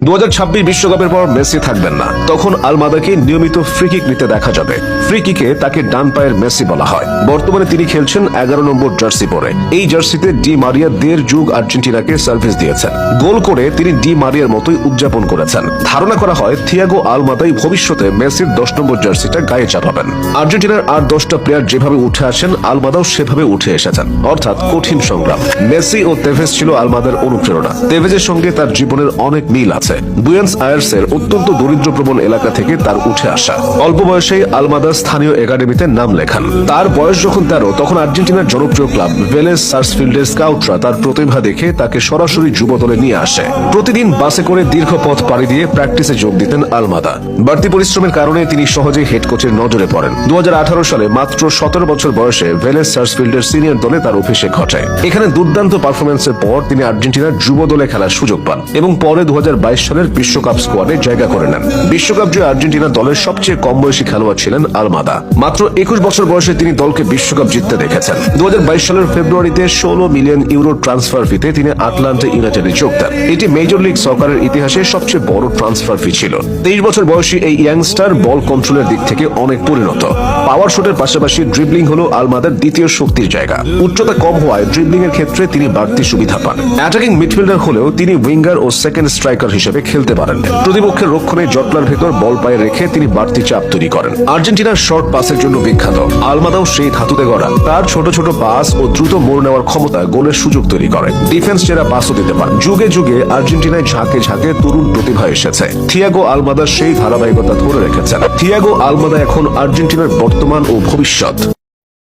2026 বিশ্বকাপের পর মেসি থাকবেন না, তখন আলমাদাকে নিয়মিত ফ্রি কিক নিতে দেখা যাবে। ফ্রি কিকে তাকে ডান পায়ের মেসি বলা হয়। বর্তমানে তিনি খেলছেন 11 নম্বর জার্সি পরে। এই জার্সিতে ডি মারিয়া 1.5 যুগ আর্জেন্টিনাকে সার্ভিস দিয়েছেন। গোল করে তিনি ডি মারিয়ার মতোই উদযাপন করেছেন। ধারণা করা হয় থিয়াগো আলমাদাই ভবিষ্যতে মেসির 10 নম্বর জার্সিটা গায়ে চাপাবেন। আর্জেন্টিনার আর 10টা প্লেয়ার যেভাবে উঠে আসেন, আলমাদাও সেভাবে উঠে এসেছেন, অর্থাৎ কঠিন সংগ্রাম। মেসি ও তেভেজ ছিল আলমাদার অনুপ্রেরণা। তেভেজের সঙ্গে তার জীবনের অনেক মিল আছে। বুয়েন্স আয়ার্সের অত্যন্ত দরিদ্রপ্রবণ এলাকা থেকে তার উঠে আসা। অল্প বয়সেই আলমাদা স্থানীয় একাডেমিতে নাম লেখান। তার বয়স যখন 13, তখন আর্জেন্টিনার জনপ্রিয় ক্লাব ভেলেস সার্সফিল্ডের স্কাউটরা তার প্রতিভা দেখে তাকে সরাসরি যুব দলে নিয়ে আসে। প্রতিদিন বাসে করে দীর্ঘ পথ পাড়ি দিয়ে প্র্যাকটিসে যোগ দিতেন আলমাদা। বাড়তি পরিশ্রমের কারণে তিনি সহজেই হেড কোচের নজরে পড়েন। 2018 সালে মাত্র 17 বছর বয়সে ভেলেস সার্সফিল্ডের সিনিয়র দলে তার অভিষেক ঘটে। এখানে দুর্দান্ত পারফরমেন্সের পর তিনি আর্জেন্টিনার যুব দলে খেলার সুযোগ পান এবং পরে 2022 সালের বিশ্বকাপ স্কোয়াডে জায়গা করে নেন। বিশ্বকাপ জয়ে আর্জেন্টিনা দলের সবচেয়ে কম বয়সী খেলোয়াড় ছিলেন আলমাদা। মাত্র 21 বছর বয়সে তিনি দলকে বিশ্বকাপ জিততে দেখেছেন। 2022 সালের ফেব্রুয়ারিতে 16 মিলিয়ন ইউরো ট্রান্সফার ফিতে তিনি আটলান্টা ইউনাইটেডে যোগ দেন। এটি মেজর লিগ সকারের ইতিহাসে সবচেয়ে বড় ট্রান্সফার ফি ছিল। 23 বছর বয়সী এই ইয়াংস্টার বল কন্ট্রোলের দিক থেকে অনেক পরিণত। পাওয়ার শটের পাশাপাশি ড্রিবলিং হলো আলমাদার দ্বিতীয় শক্তির জায়গা। উচ্চতা কম হওয়ায় ড্রিবলিং এর ক্ষেত্রে তিনি বাড়তি সুবিধা পান। অ্যাটাকিং মিডফিল্ডার হলেও তিনি উইঙ্গার ও সেকেন্ড স্ট্রাইকার হিসেবে খেলতে পারেন। প্রতিপক্ষের রক্ষণে জটলার ভেতর বল পায়ে রেখে তিনি বাড়তি চাপ তৈরি করেন। আর্জেন্টিনার শর্ট পাসের জন্য বিখ্যাত। আলমাদাও সেই ধাতুতে গড়া। তার ছোট ছোট পাস ও দ্রুত মোড় নেওয়ার ক্ষমতা গোলের সুযোগ তৈরি করে। ডিফেন্স চেরা পাসও দিতে পারে। যুগে যুগে আর্জেন্টিনায় ঝাঁকে ঝাঁকে তরুণ প্রতিভা এসেছে। থিয়াগো আলমাদা সেই ধারাবাহিকতা ধরে রেখেছেন। থিয়াগো আলমাদা এখন আর্জেন্টিনার বর্তমান ও ভবিষ্যৎ।